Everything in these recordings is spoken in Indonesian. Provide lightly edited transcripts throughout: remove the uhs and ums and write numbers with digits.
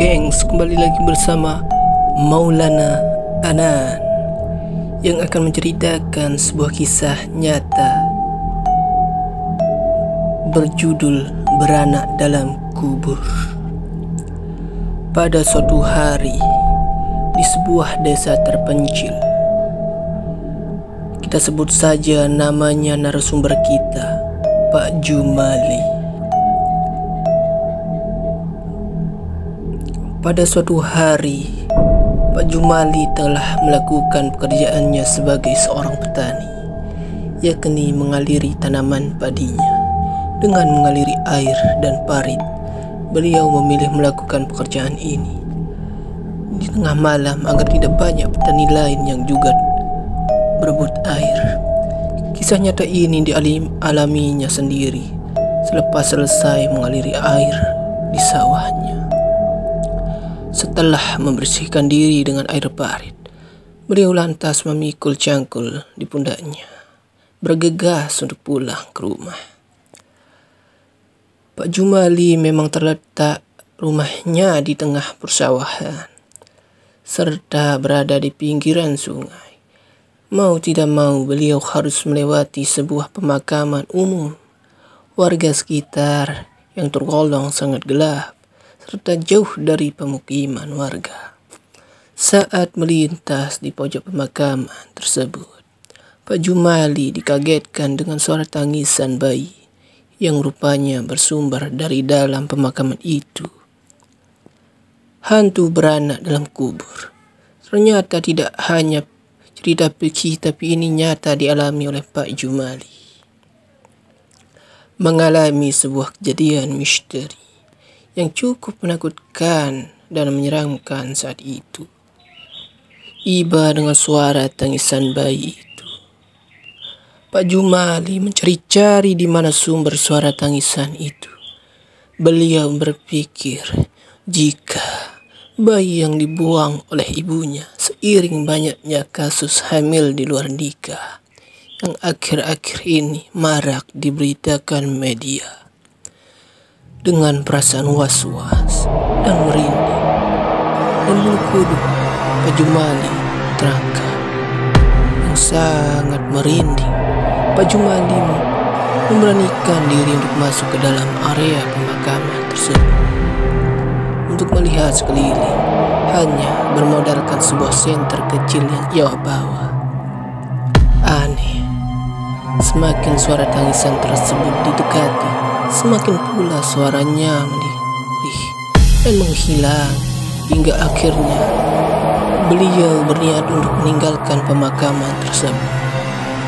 gengs, kembali lagi bersama Maulana Anan yang akan menceritakan sebuah kisah nyata berjudul Beranak Dalam Kubur. Pada suatu hari di sebuah desa terpencil, kita sebut saja namanya narasumber kita, Pak Jumali. Pada suatu hari, Pak Jumali telah melakukan pekerjaannya sebagai seorang petani, yakni mengaliri tanaman padinya. Dengan mengaliri air dan parit, beliau memilih melakukan pekerjaan ini di tengah malam agar tidak banyak petani lain yang juga berebut air. Kisah nyata ini dialaminya sendiri selepas selesai mengaliri air di sawahnya. Setelah membersihkan diri dengan air parit, beliau lantas memikul cangkul di pundaknya, bergegas untuk pulang ke rumah. Pak Jumali memang terletak rumahnya di tengah persawahan, serta berada di pinggiran sungai. Mau tidak mau, beliau harus melewati sebuah pemakaman umum warga sekitar yang tergolong sangat gelap serta jauh dari pemukiman warga. Saat melintas di pojok pemakaman tersebut, Pak Jumali dikagetkan dengan suara tangisan bayi yang rupanya bersumber dari dalam pemakaman itu. Hantu beranak dalam kubur. Ternyata tidak hanya cerita fikih, tapi ini nyata dialami oleh Pak Jumali. Mengalami sebuah kejadian misteri yang cukup menakutkan dan menyeramkan saat itu. Iba dengan suara tangisan bayi itu. Pak Jumali mencari-cari di mana sumber suara tangisan itu. Beliau berpikir, jika bayi yang dibuang oleh ibunya seiring banyaknya kasus hamil di luar nikah yang akhir-akhir ini marak diberitakan media, dengan perasaan was-was dan merinding dan bulu kuduk Pak Jumali terangkat. Yang sangat merinding, Pak Jumali memberanikan diri untuk masuk ke dalam area pemakaman tersebut untuk melihat sekeliling, hanya bermodalkan sebuah senter kecil yang ia bawa. Aneh, semakin suara tangisan tersebut didekati, semakin pula suaranya melirih dan menghilang, hingga akhirnya beliau berniat untuk meninggalkan pemakaman tersebut.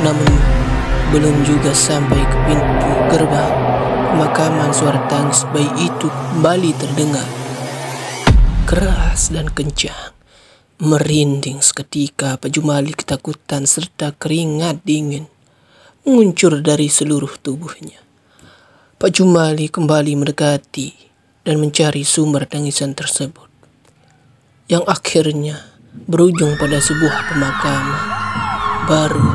Namun belum juga sampai ke pintu gerbang pemakaman, suara tangis bayi itu kembali terdengar keras dan kencang. Merinding seketika, Pak Jumali ketakutan serta keringat dingin menguncur dari seluruh tubuhnya. Pak Jumali kembali mendekati dan mencari sumber tangisan tersebut, yang akhirnya berujung pada sebuah pemakaman baru.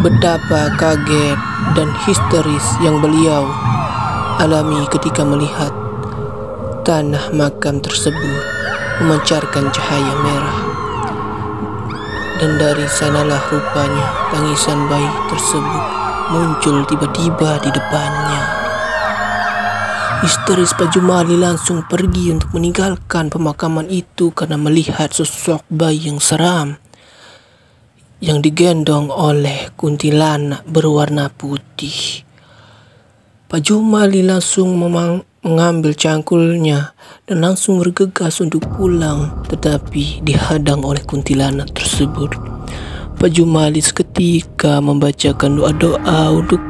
Betapa kaget dan histeris yang beliau alami ketika melihat tanah makam tersebut memancarkan cahaya merah, dan dari sanalah rupanya tangisan bayi tersebut muncul tiba-tiba di depannya. Histeris, Pak Jumali langsung pergi untuk meninggalkan pemakaman itu karena melihat sosok bayi yang seram yang digendong oleh kuntilanak berwarna putih. Pak Jumali langsung mengambil cangkulnya dan langsung bergegas untuk pulang, tetapi dihadang oleh kuntilanak tersebut. Pak Jumali seketika membacakan doa-doa untuk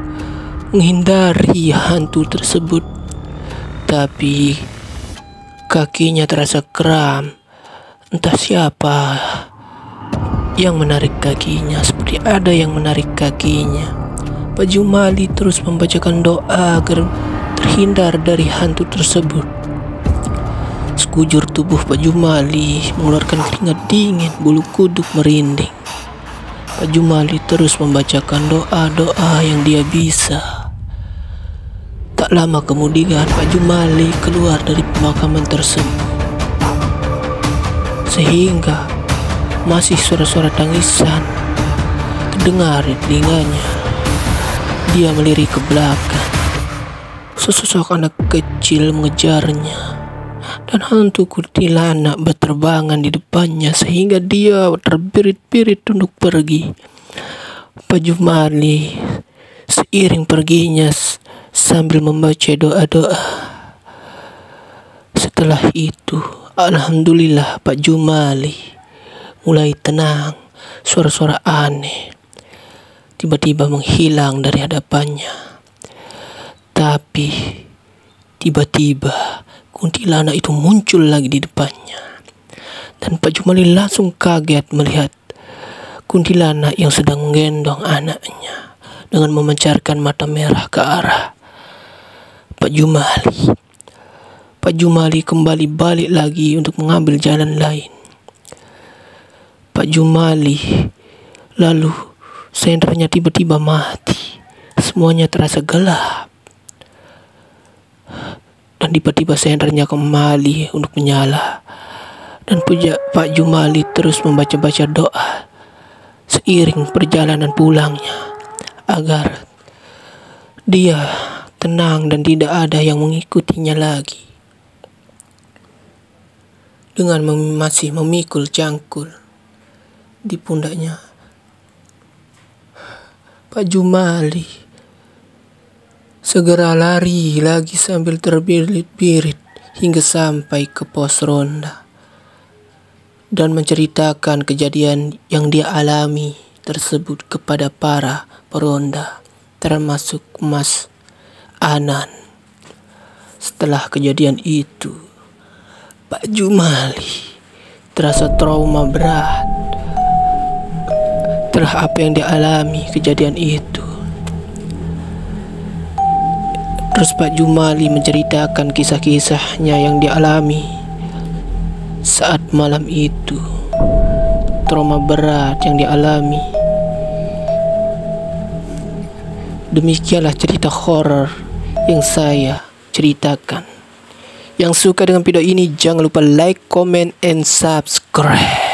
menghindari hantu tersebut, tapi kakinya terasa kram. Entah siapa yang menarik kakinya, seperti ada yang menarik kakinya. Pak Jumali terus membacakan doa agar terhindar dari hantu tersebut. Sekujur tubuh Pak Jumali mengeluarkan keringat dingin, bulu kuduk merinding. Pak Jumali terus membacakan doa-doa yang dia bisa. Tak lama kemudian Pak Jumali keluar dari pemakaman tersebut. sehingga masih suara-suara tangisan terdengar di telinganya. Dia melirik ke belakang. Sesosok anak kecil mengejarnya, dan hantu kuntilanak berterbangan di depannya sehingga dia terbirit-birit untuk pergi. Pak Jumali seiring perginya sambil membaca doa-doa. Setelah itu, alhamdulillah Pak Jumali mulai tenang. Suara-suara aneh tiba-tiba menghilang dari hadapannya. Tapi tiba-tiba kuntilanak itu muncul lagi di depannya. Dan Pak Jumali langsung kaget melihat kuntilanak yang sedang menggendong anaknya dengan memancarkan mata merah ke arah Pak Jumali. Pak Jumali kembali balik lagi untuk mengambil jalan lain. Pak Jumali lalu sendernya tiba-tiba mati. Semuanya terasa gelap. Dan tiba-tiba sendernya kembali untuk menyala. Dan Pak Jumali terus membaca-baca doa seiring perjalanan pulangnya, agar dia tenang dan tidak ada yang mengikutinya lagi. Dengan masih memikul cangkul di pundaknya, Pak Jumali segera lari lagi sambil terbirit-birit hingga sampai ke pos ronda dan menceritakan kejadian yang dia alami tersebut kepada para peronda, termasuk Mas Anan. Setelah kejadian itu, Pak Jumali terasa trauma berat telah apa yang dia alami kejadian itu. Terus Pak Jumali menceritakan kisah-kisahnya yang dialami saat malam itu, trauma berat yang dialami. Demikianlah cerita horor yang saya ceritakan. Yang suka dengan video ini jangan lupa like, comment, and subscribe.